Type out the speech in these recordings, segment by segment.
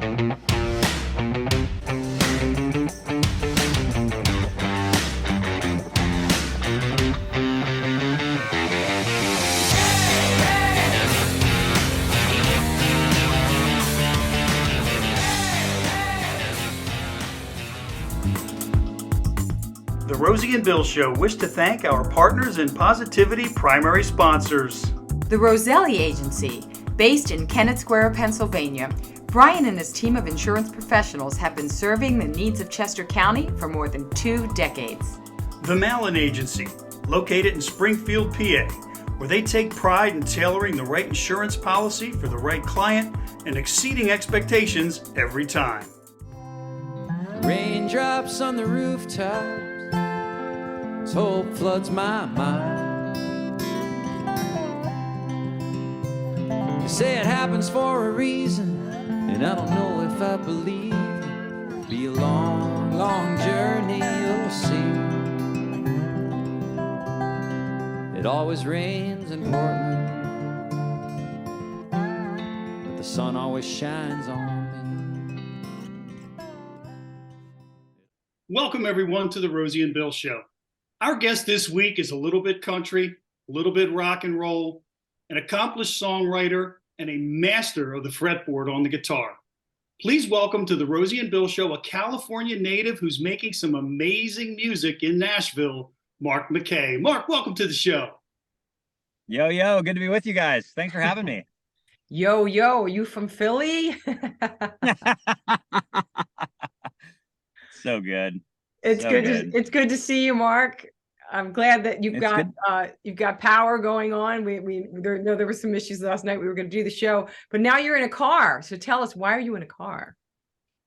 The Rosie and Bill Show wish to thank our partners and Positivity primary sponsors. The Roselli Agency, based in Kennett Square, Pennsylvania. Brian and his team of insurance professionals have been serving the needs of Chester County for more than 2 decades. The Mallon Agency, located in Springfield, PA, where they take pride in tailoring the right insurance policy for the right client and exceeding expectations every time. Raindrops on the rooftop, hope floods my mind. They say it happens for a reason, and I don't know if I believe. It'll be a long, long journey, you'll see. It always rains in Portland, but the sun always shines on me. Welcome everyone to the Rosie and Bill Show. Our guest this week is a little bit country, a little bit rock and roll, an accomplished songwriter, and a master of the fretboard on the guitar. Please welcome to the Rosie and Bill Show a California native who's making some amazing music in Nashville, Mark Mackay. Mark, welcome to the show. Yo, good to be with you guys. Thanks for having me. Yo, you from Philly? So good. It's So good. good. It's good to see you, Mark. I'm glad that you've got power going on. There were some issues last night. We were going to do the show, but now you're in a car. So tell us, why are you in a car?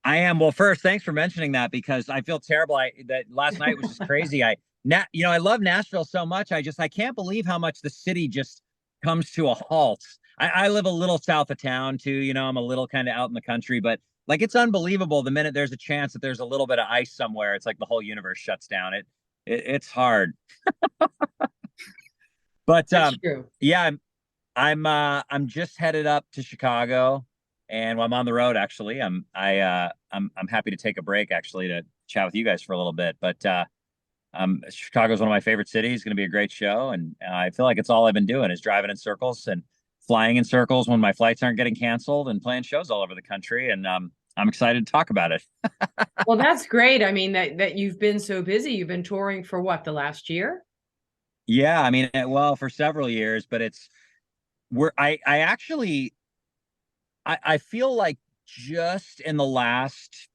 I am. Well, first, thanks for mentioning that because I feel terrible. That last night was just crazy. I love Nashville so much. I can't believe how much the city just comes to a halt. I live a little south of town too. I'm a little kind of out in the country, but like it's unbelievable. The minute there's a chance that there's a little bit of ice somewhere, it's like the whole universe shuts down. It's hard. But That's true. yeah, I'm just headed up to Chicago, and I'm on the road actually. I'm happy to take a break actually to chat with you guys for a little bit. But Chicago's one of my favorite cities. Going to be a great show, and I feel like it's all I've been doing is driving in circles and flying in circles when my flights aren't getting canceled and playing shows all over the country. And I'm excited to talk about it. Well, that's great. I mean, that you've been so busy. You've been touring for what, the last year? Yeah, I mean, well, for several years, but I feel like just in the last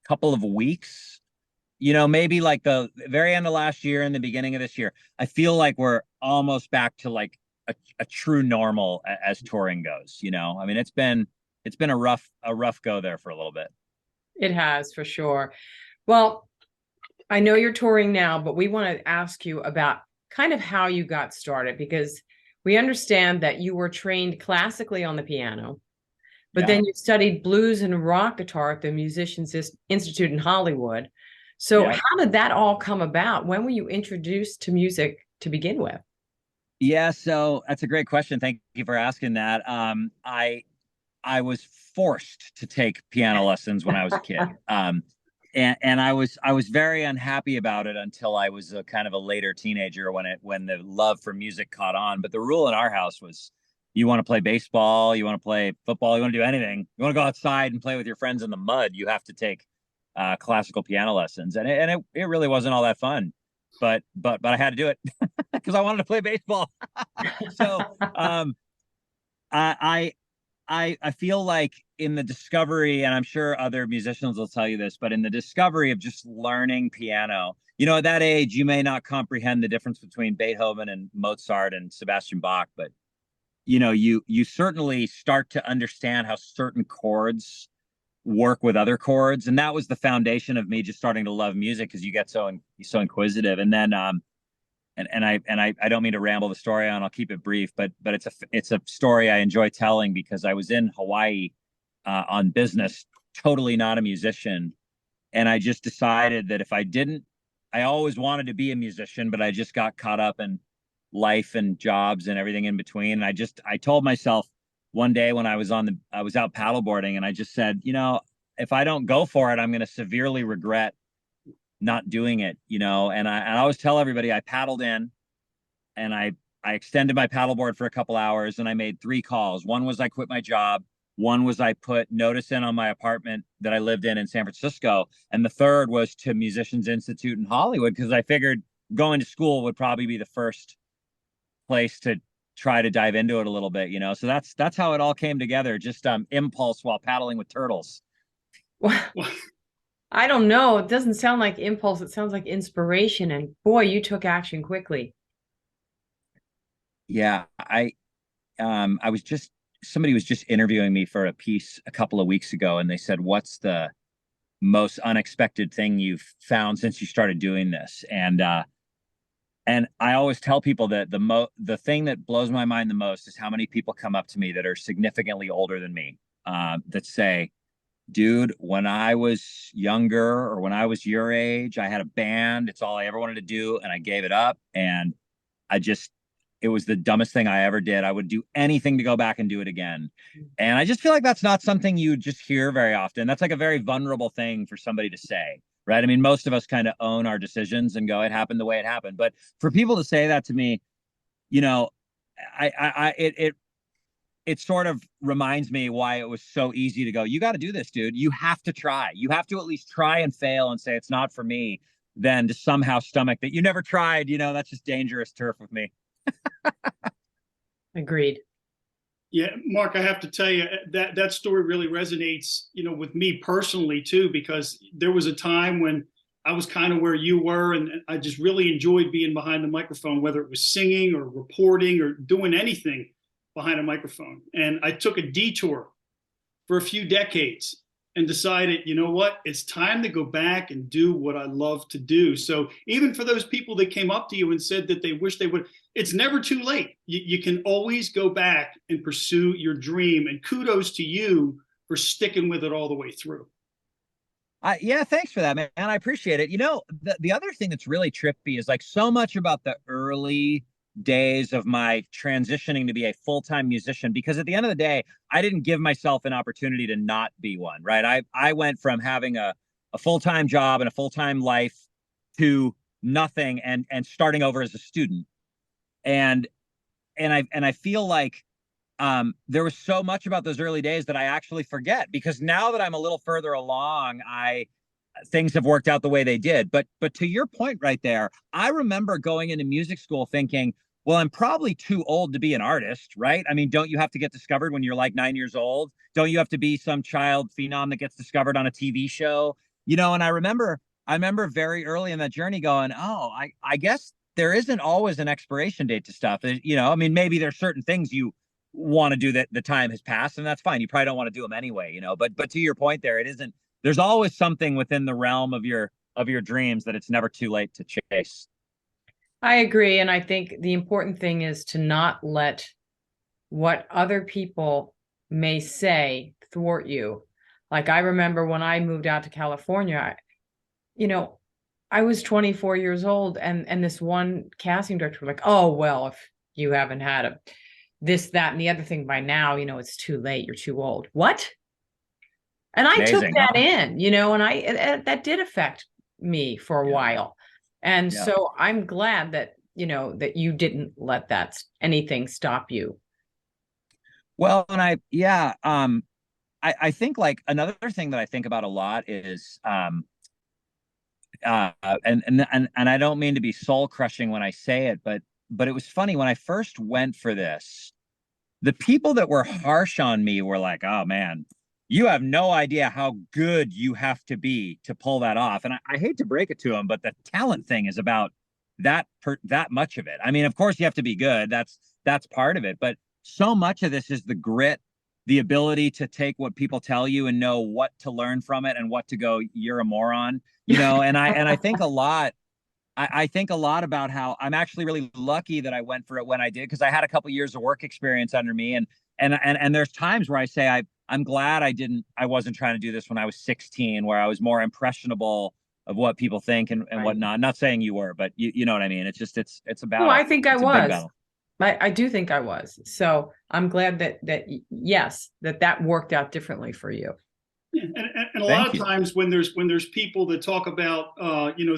couple of weeks, maybe like the very end of last year and the beginning of this year, I feel like we're almost back to like a true normal as touring goes. I mean, it's been a rough go there for a little bit. It has, for sure. Well, I know you're touring now, but we want to ask you about kind of how you got started, because we understand that you were trained classically on the piano, but then you studied blues and rock guitar at the Musicians Institute in Hollywood. So how did that all come about? When were you introduced to music to begin with? Yeah, so that's a great question. Thank you for asking that. I was forced to take piano lessons when I was a kid. And I was very unhappy about it until I was a kind of a later teenager when the love for music caught on. But the rule in our house was, you want to play baseball, you want to play football, you want to do anything, you want to go outside and play with your friends in the mud, you have to take classical piano lessons. And it really wasn't all that fun, but I had to do it because I wanted to play baseball. So I feel like in the discovery, and I'm sure other musicians will tell you this, but in the discovery of just learning piano, at that age, you may not comprehend the difference between Beethoven and Mozart and Sebastian Bach, but you certainly start to understand how certain chords work with other chords. And that was the foundation of me just starting to love music, because you get so inquisitive. And then and I don't mean to ramble the story on. I'll keep it brief, but it's a story I enjoy telling, because I was in Hawaii on business, totally not a musician, and I just decided that if I didn't, I always wanted to be a musician, but I just got caught up in life and jobs and everything in between. And I told myself one day when I was out paddleboarding, and I just said, if I don't go for it, I'm going to severely regret not doing it, you know. And I always tell everybody I paddled in and I extended my paddleboard for a couple hours and I made 3 calls. One was I quit my job. One was I put notice in on my apartment that I lived in San Francisco. And the third was to Musicians Institute in Hollywood, because I figured going to school would probably be the first place to try to dive into it a little bit, you know. So that's how it all came together, just impulse while paddling with turtles. Well, I don't know. It doesn't sound like impulse. It sounds like inspiration. And boy, you took action quickly. Yeah, I was just somebody was just interviewing me for a piece a couple of weeks ago, and they said, "What's the most unexpected thing you've found since you started doing this?" And I always tell people that the thing that blows my mind the most is how many people come up to me that are significantly older than me, that say, "Dude, when I was younger or when I was your age, I had a band. It's all I ever wanted to do, and I gave it up, and I just it was the dumbest thing I ever did. I would do anything to go back and do it again." And I just feel like that's not something you just hear very often. That's like a very vulnerable thing for somebody to say, right? I mean, most of us kind of own our decisions and go, it happened the way it happened. But for people to say that to me, you know, it sort of reminds me why it was so easy to go, you got to do this, dude. You have to try. You have to at least try and fail and say it's not for me, than to somehow stomach that you never tried. You know, that's just dangerous turf with me. Agreed. Yeah, Mark, I have to tell you that story really resonates, you know, with me personally too, because there was a time when I was kind of where you were, and I just really enjoyed being behind the microphone, whether it was singing or reporting or doing anything behind a microphone. And I took a detour for a few decades and decided, you know what, it's time to go back and do what I love to do. So even for those people that came up to you and said that they wish they would, it's never too late. You can always go back and pursue your dream. And kudos to you for sticking with it all the way through. Yeah, thanks for that, man. I appreciate it. You know, the other thing that's really trippy is like so much about the early days of my transitioning to be a full-time musician, because at the end of the day, I didn't give myself an opportunity to not be one, right? I went from having a full-time job and a full-time life to nothing and starting over as a student. And I feel like there was so much about those early days that I actually forget, because now that I'm a little further along, things have worked out the way they did. But to your point right there, I remember going into music school thinking, well, I'm probably too old to be an artist, right? I mean, don't you have to get discovered when you're like 9 years old? Don't you have to be some child phenom that gets discovered on a TV show? You know, and I remember very early in that journey going, oh, I guess there isn't always an expiration date to stuff. You know, I mean, maybe there's certain things you want to do that the time has passed, and that's fine. You probably don't want to do them anyway, you know, but to your point there, it isn't, there's always something within the realm of your dreams that it's never too late to chase. I agree. And I think the important thing is to not let what other people may say thwart you. Like I remember when I moved out to California, you know, I was 24 years old, and this one casting director was like, oh, well, if you haven't had this, that, and the other thing by now, you know, it's too late. You're too old. What? And I took Amazing, that huh? in, you know, and that did affect me for a Yeah. while. And Yeah. so I'm glad that, you know, that you didn't let anything stop you. Well, and I think like another thing that I think about a lot is and I don't mean to be soul crushing when I say it, but it was funny when I first went for this. The people that were harsh on me were like, "Oh man, you have no idea how good you have to be to pull that off." And I hate to break it to them, but the talent thing is about that much of it. I mean, of course you have to be good. That's part of it, but so much of this is the grit, the ability to take what people tell you and know what to learn from it and what to go, you're a moron, you know. And I think a lot. I think a lot about how I'm actually really lucky that I went for it when I did, because I had a couple years of work experience under me, and there's times where I say I'm glad I wasn't trying to do this when I was 16, where I was more impressionable of what people think and Right. whatnot. Not saying you were, but you know what I mean. It's just it's a No, battle. I think I It's a big was. battle. I do think I was. So I'm glad that yes, that worked out differently for you. Yeah, and a lot Thank of you. times when there's people that talk about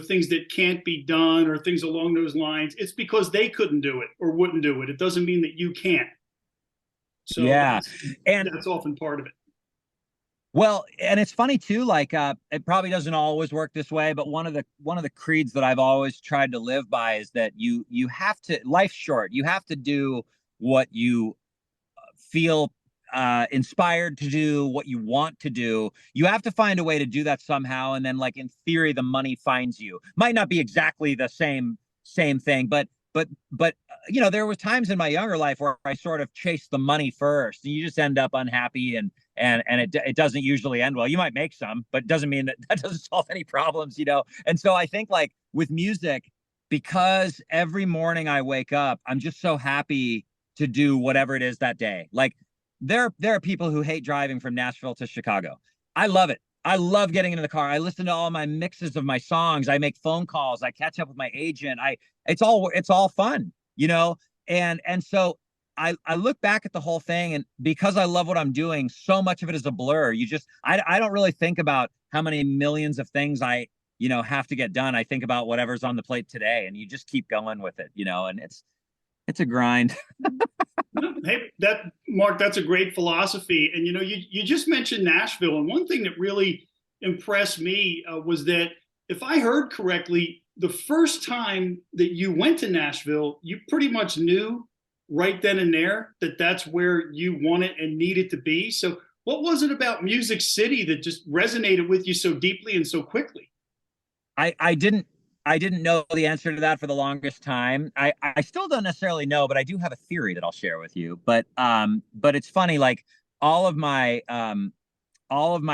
things that can't be done or things along those lines, it's because they couldn't do it or wouldn't do it. It doesn't mean that you can't. So Yeah. And that's often part of it. well, and it's funny too, like it probably doesn't always work this way, but one of the creeds that I've always tried to live by is that you have to, life's short. You have to do what you feel inspired to do, what you want to do. You have to find a way to do that somehow, and then, like, in theory, the money finds you. Might not be exactly the same thing, but there was times in my younger life where I sort of chased the money first, and you just end up unhappy, and it doesn't usually end well. You might make some, but it doesn't mean that doesn't solve any problems. And so I think, like, with music, because every morning I wake up, I'm just so happy to do whatever it is that day. Like, there are people who hate driving from Nashville to Chicago. I love it. I love getting into the car. I listen to all my mixes of my songs. I make phone calls. I catch up with my agent. It's all fun. And so I look back at the whole thing, and because I love what I'm doing, so much of it is a blur. I don't really think about how many millions of things I have to get done. I think about whatever's on the plate today, and you just keep going with it. And it's a grind. Hey, Mark, that's a great philosophy. And you just mentioned Nashville, and one thing that really impressed me was that, if I heard correctly, the first time that you went to Nashville, you pretty much knew right then and there that that's where you wanted and needed to be. So, what was it about Music City that just resonated with you so deeply and so quickly? I didn't know the answer to that for the longest time. I still don't necessarily know, but I do have a theory that I'll share with you. But it's funny, like, all of my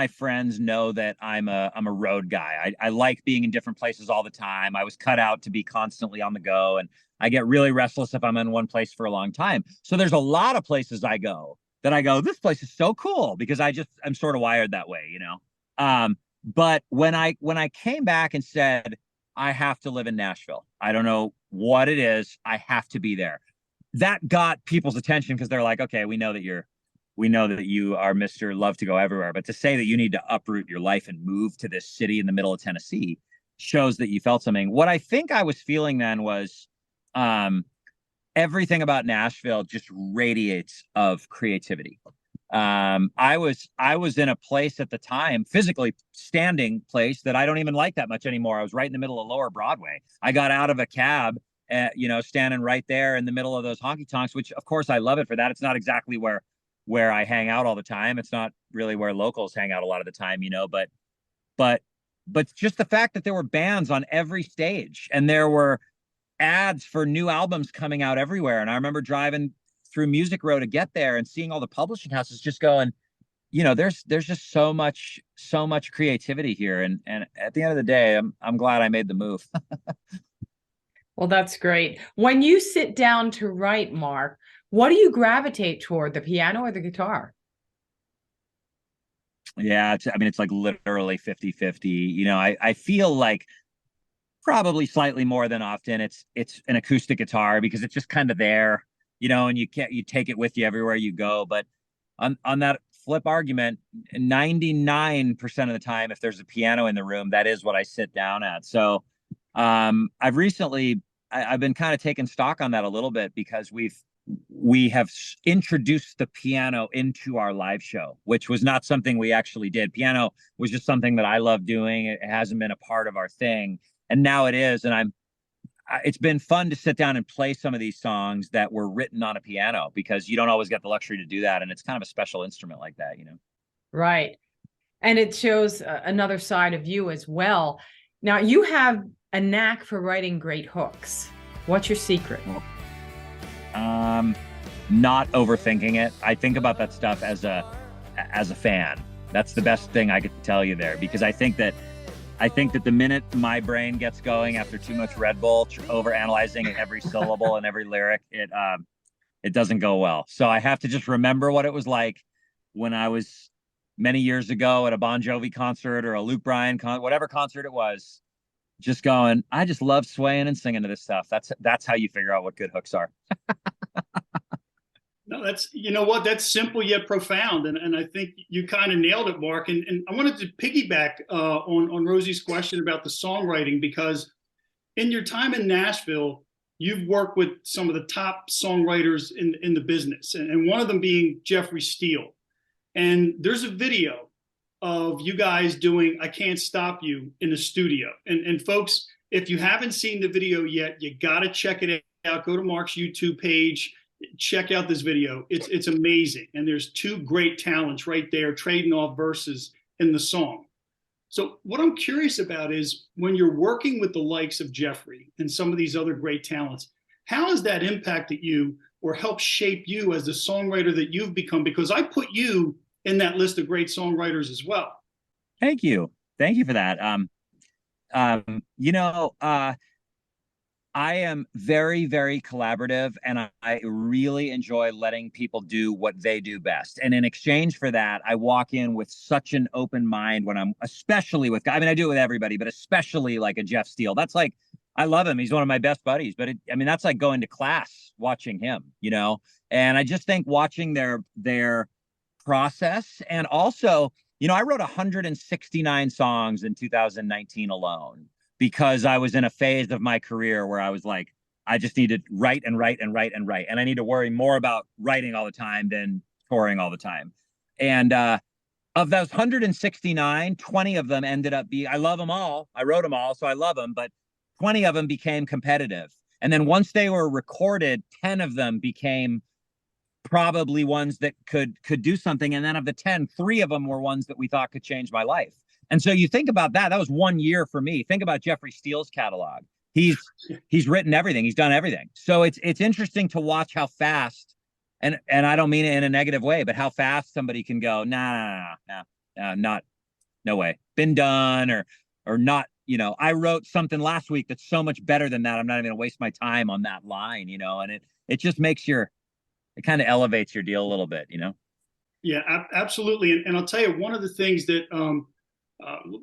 friends know that I'm a road guy. I like being in different places all the time. I was cut out to be constantly on the go, and I get really restless if I'm in one place for a long time. So there's a lot of places I go that I go, this place is so cool, because I'm sort of wired that way. But when I came back and said, I have to live in Nashville, I don't know what it is, I have to be there, that got people's attention, because they're like, okay, we know that you are Mr. Love to Go Everywhere, but to say that you need to uproot your life and move to this city in the middle of Tennessee shows that you felt something. What I think I was feeling then was, everything about Nashville just radiates of creativity. I was in a place at the time, physically standing place, that I don't even like that much anymore. I was right in the middle of Lower Broadway. I got out of a cab, standing right there in the middle of those honky tonks, which, of course, I love it for that. It's not exactly where I hang out all the time. It's not really where locals hang out a lot of the time. But just the fact that there were bands on every stage, and there were ads for new albums coming out everywhere. And I remember driving through Music Row to get there and seeing all the publishing houses, just going, there's just so much creativity here. And at the end of the day, I'm glad I made the move. Well, that's great. When you sit down to write, Mark, what do you gravitate toward, the piano or the guitar? Yeah, it's like literally 50-50. I feel like probably slightly more than often it's an acoustic guitar, because it's just kind of there, and you take it with you everywhere you go. But on that flip argument, 99% of the time, if there's a piano in the room, that is what I sit down at. So I've been kind of taking stock on that a little bit, because we have introduced the piano into our live show, which was not something we actually did. Piano was just something that I love doing. It hasn't been a part of our thing, and now it is. And it's been fun to sit down and play some of these songs that were written on a piano, because you don't always get the luxury to do that, and it's kind of a special instrument like that. Right. And it shows another side of you as well. Now, you have a knack for writing great hooks. What's your secret? Not overthinking it. I think about that stuff as a fan. That's the best thing I could tell you there, because I think that the minute my brain gets going after too much Red Bull, over analyzing every syllable and every lyric, it doesn't go well. So I have to just remember what it was like when I was many years ago at a Bon Jovi concert or a Luke Bryan whatever concert it was, just going, I just love swaying and singing to this stuff. That's how you figure out what good hooks are. No, that's, you know what, that's simple yet profound. And I think you kind of nailed it, Mark. And I wanted to piggyback on Rosie's question about the songwriting, because in your time in Nashville, you've worked with some of the top songwriters in the business, and one of them being Jeffrey Steele. And there's a video of you guys doing I Can't Stop You in the studio. And folks, if you haven't seen the video yet, you got to check it out. Go to Mark's YouTube page, check out this video. It's amazing. And there's two great talents right there trading off verses in the song. So what I'm curious about is when you're working with the likes of Jeffrey and some of these other great talents, how has that impacted you or helped shape you as the songwriter that you've become? Because I put you in that list of great songwriters as well. Thank you. Thank you for that. You know, I am very, very collaborative, and I really enjoy letting people do what they do best. And in exchange for that, I walk in with such an open mind when I'm, especially with, I mean, I do it with everybody, but especially like a Jeff Steele. That's like, I love him. He's one of my best buddies, but I mean, that's like going to class watching him, you know? And I just think watching their process, and also, you know, I wrote 169 songs in 2019 alone, because I was in a phase of my career where I was like, I just need to write and write and write and write. And I need to worry more about writing all the time than touring all the time. And of those 169, 20 of them ended up being, I love them all. I wrote them all, so I love them, but 20 of them became competitive. And then once they were recorded, 10 of them became probably ones that could do something. And then of the 10, 3 of them were ones that we thought could change my life. And so you think about that, that was 1 year for me. Think about Jeffrey Steele's catalog. He's written everything. He's done everything. So it's interesting to watch how fast, and I don't mean it in a negative way, but how fast somebody can go, not, no way. Been done, or not, you know, I wrote something last week that's so much better than that. I'm not even gonna waste my time on that line, you know, and it just makes it kind of elevates your deal a little bit, you know? Yeah, absolutely. And I'll tell you, one of the things that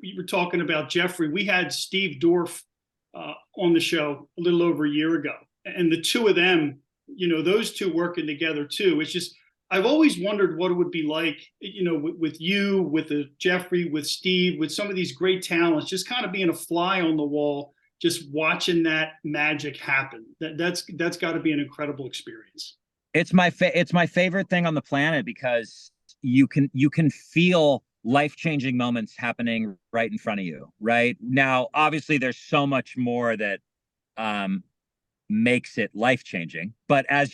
we were talking about Jeffrey, we had Steve Dorff on the show a little over a year ago. And the two of them, you know, those two working together too, it's just, I've always wondered what it would be like, you know, with you, with Jeffrey, with Steve, with some of these great talents, just kind of being a fly on the wall, just watching that magic happen. That's got to be an incredible experience. It's my favorite thing on the planet, because you can feel life-changing moments happening right in front of you. Right now, obviously, there's so much more that makes it life-changing. But as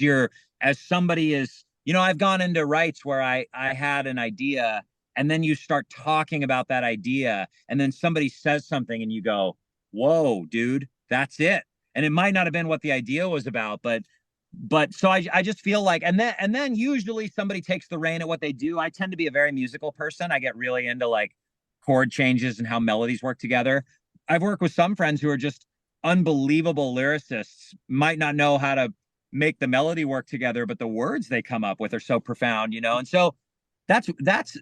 somebody is, you know, I've gone into writes where I had an idea, and then you start talking about that idea, and then somebody says something, and you go, "Whoa, dude, that's it." And it might not have been what the idea was about, but so I just feel like, and then usually somebody takes the reign at what they do. I tend to be a very musical person. I get really into like chord changes and how melodies work together. I've worked with some friends who are just unbelievable lyricists, might not know how to make the melody work together, but the words they come up with are so profound, you know? And so that's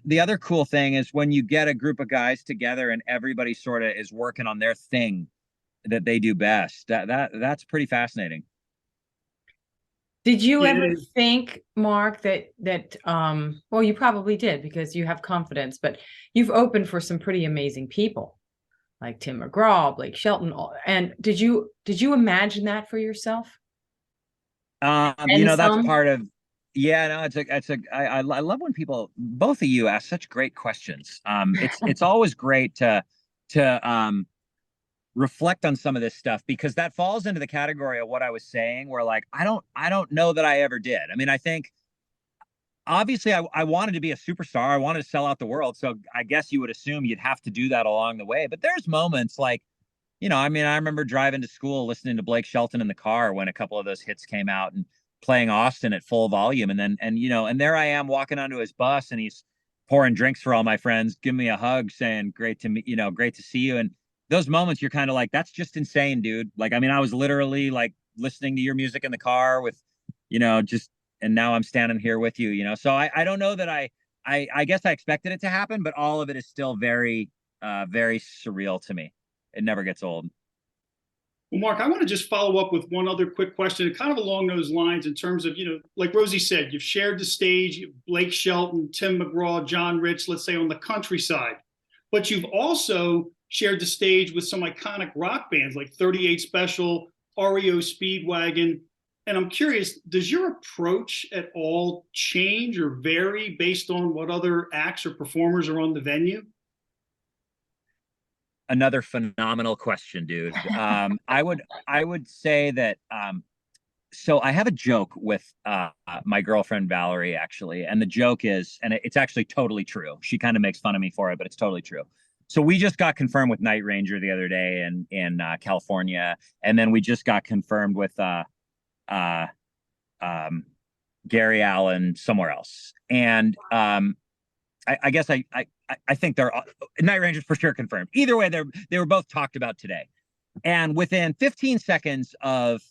the other cool thing, is when you get a group of guys together and everybody sort of is working on their thing that they do best. That's pretty fascinating. Did you Yeah, ever think, Mark, that well, you probably did, because you have confidence, but you've opened for some pretty amazing people like Tim McGraw, Blake Shelton, and did you imagine that for yourself? You know, that's part of, yeah, no, I love when people, both of you, ask such great questions. It's always great to reflect on some of this stuff, because that falls into the category of what I was saying, where like, I don't know that I ever did. I mean, I think obviously I wanted to be a superstar. I wanted to sell out the world. So I guess you would assume you'd have to do that along the way. But there's moments like, you know, I mean, I remember driving to school, listening to Blake Shelton in the car when a couple of those hits came out, and playing Austin at full volume. And you know, and there I am walking onto his bus, and he's pouring drinks for all my friends, giving me a hug, saying, great to meet, you know, great to see you. And those moments, you're kind of like, that's just insane, dude. Like, I mean, I was literally like listening to your music in the car with, you know, and now I'm standing here with you, you know? So I don't know that I guess I expected it to happen, but all of it is still very, very surreal to me. It never gets old. Well, Mark, I want to just follow up with one other quick question, kind of along those lines in terms of, like Rosie said, you've shared the stage, Blake Shelton, Tim McGraw, John Rich, let's say on the countryside, but you've also shared the stage with some iconic rock bands like 38 Special, REO Speedwagon. And I'm curious, does your approach at all change or vary based on what other acts or performers are on the venue? Another phenomenal question, dude. I would say that so I have a joke with my girlfriend Valerie, actually, and the joke is, and it's actually totally true. She kind of makes fun of me for it, but it's totally true. So we just got confirmed with Night Ranger the other day in California, and then we just got confirmed with Gary Allen somewhere else. And I guess I think they're Night Rangers for sure confirmed. Either way, they were both talked about today. And within 15 seconds of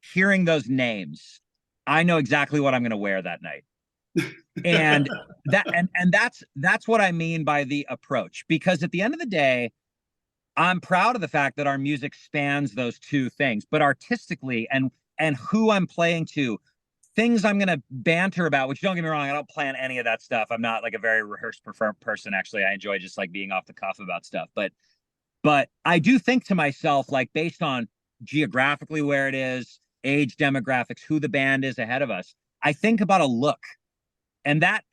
hearing those names, I know exactly what I'm going to wear that night. And that's what I mean by the approach, because at the end of the day, I'm proud of the fact that our music spans those two things, but artistically and who I'm playing to, things I'm going to banter about, which don't get me wrong, I don't plan any of that stuff. I'm not like a very rehearsed person. Actually, I enjoy just like being off the cuff about stuff. But I do think to myself, like based on geographically where it is, age demographics, who the band is ahead of us, I think about a look. And that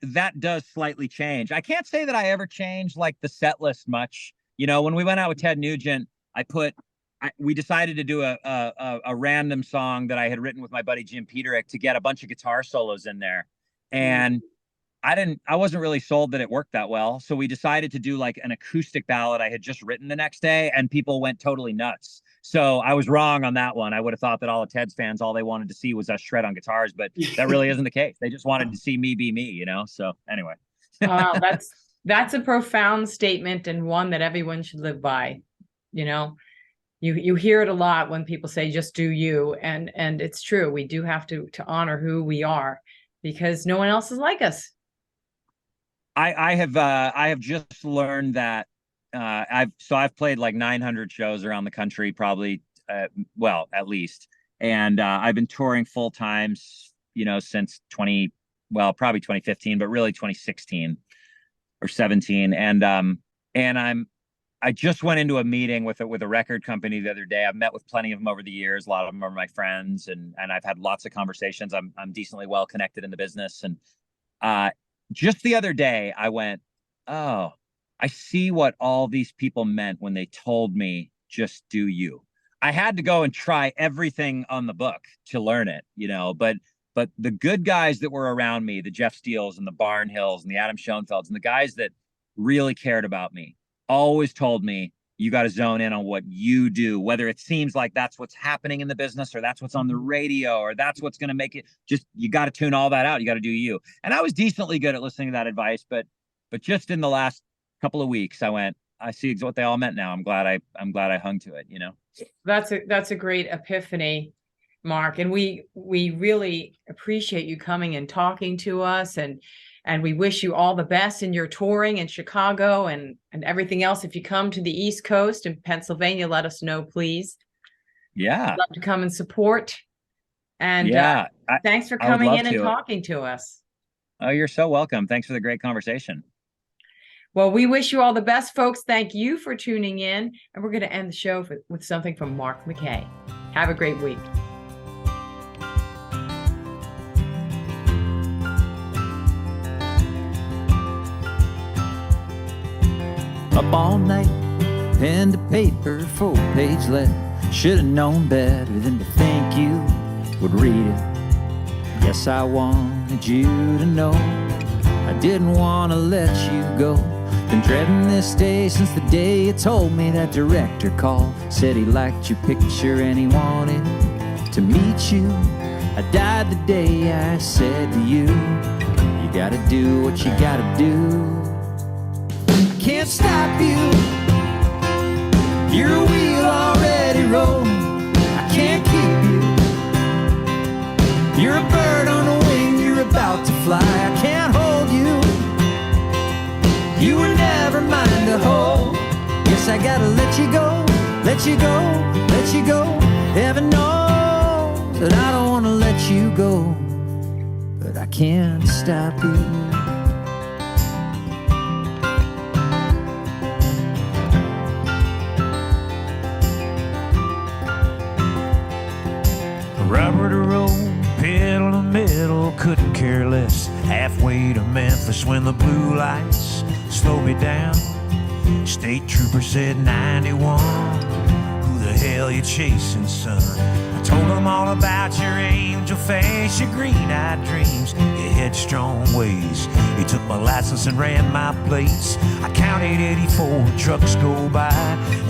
does slightly change. I can't say that I ever changed like the set list much. When we went out with Ted Nugent, we decided to do a random song that I had written with my buddy Jim Peterick to get a bunch of guitar solos in there. And I wasn't really sold that it worked that well. So we decided to do like an acoustic ballad I had just written the next day, and people went totally nuts. So I was wrong on that one. I would have thought that all of Ted's fans, all they wanted to see was us shred on guitars, but that really isn't the case. They just wanted to see me be me, So anyway. Wow, that's a profound statement, and one that everyone should live by. You hear it a lot when people say just do you, and it's true. We do have to honor who we are, because no one else is like us. I have just learned that I've played like 900 shows around the country, probably at least, and I've been touring full time since probably 2015, but really 2016 or 17, and I just went into a meeting with a record company the other day. I've met with plenty of them over the years. A lot of them are my friends, and I've had lots of conversations. I'm decently well connected in the business. And just the other day, I went, oh, I see what all these people meant when they told me just do you. I had to go and try everything on the book to learn it, but the good guys that were around me, the Jeff Steeles and the Barnhills and the Adam Schoenfelds and the guys that really cared about me, always told me, you got to zone in on what you do, whether it seems like that's what's happening in the business or that's what's on the radio or that's what's going to make it. Just, you got to tune all that out. You got to do you. And I was decently good at listening to that advice, but just in the last couple of weeks, I went, I see what they all meant now. I'm glad I hung to it, That's a great epiphany, Mark. And we really appreciate you coming and talking to us, and we wish you all the best in your touring in Chicago and everything else. If you come to the East Coast and Pennsylvania, let us know, please. Yeah. I'd love to come and support. And thanks for coming in and talking to us. Oh, you're so welcome. Thanks for the great conversation. Well, we wish you all the best, folks. Thank you for tuning in. And we're going to end the show with something from Mark Mackay. Have a great week. Up all night, pen to paper, 4-page letter. Should've known better than to think you would read it. Guess I wanted you to know I didn't want to let you go. Been dreading this day since the day you told me that director called. Said he liked your picture and he wanted to meet you. I died the day I said to you, you gotta do what you gotta do. Can't stop you. You're a wheel already rolling. I can't keep you. You're a bird on a wing. You're about to fly. I can't hold you. You were never mine to hold. Guess I gotta let you go. let you go, let you go. Heaven knows that I don't want to let you go, but I can't stop you. Rubber to road, pedal to metal, couldn't care less. Halfway to Memphis when the blue lights slowed me down. State trooper said 91. Who the hell you chasing, son? I told him all about your angel face, your green-eyed dreams, your headstrong ways. He took my license and ran my plates. I counted 84 trucks go by,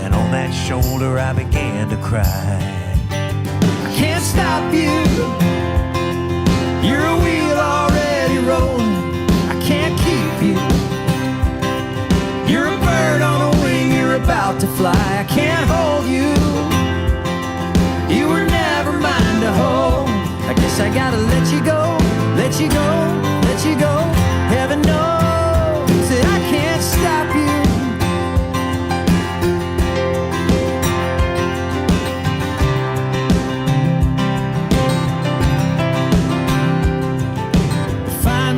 and on that shoulder I began to cry. Can't stop you. You're a wheel already rolling. I can't keep you. You're a bird on a wing. You're about to fly. I can't hold you. You were never mine to hold. I guess I gotta let you go, let you go, let you go. Heaven knows that I can't stop you.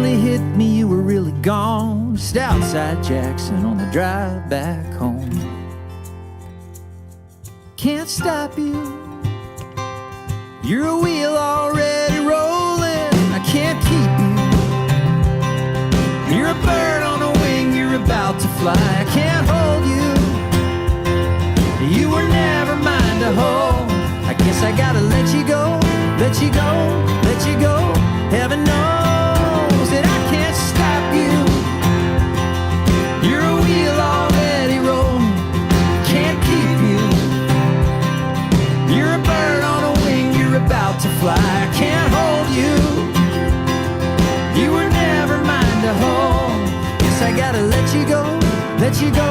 Hit me, you were really gone, just outside Jackson on the drive back home. Can't stop you. You're a wheel already rolling. I can't keep you. You're a bird on a wing. You're about to fly. I can't hold you. You were never mine to hold. I guess I gotta let you go, let you go, let you go. Heaven knows that I can't stop you. You're a wheel already rolling, can't keep you. You're a bird on a wing, you're about to fly. I can't hold you. You were never mine to hold. Guess I gotta let you go, let you go,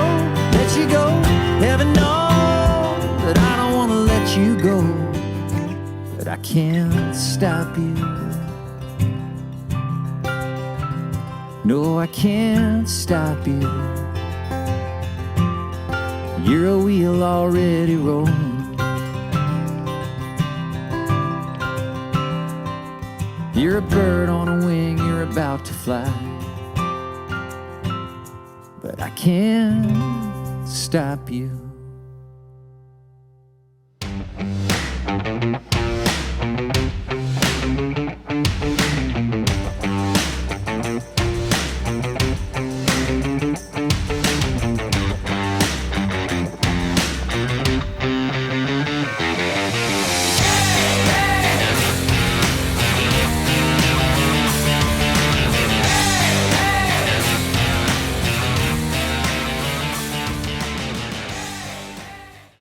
let you go. Heaven knows that I don't wanna let you go, but I can't stop you. No, I can't stop you. You're a wheel already rolling. You're a bird on a wing, you're about to fly. But I can't stop you.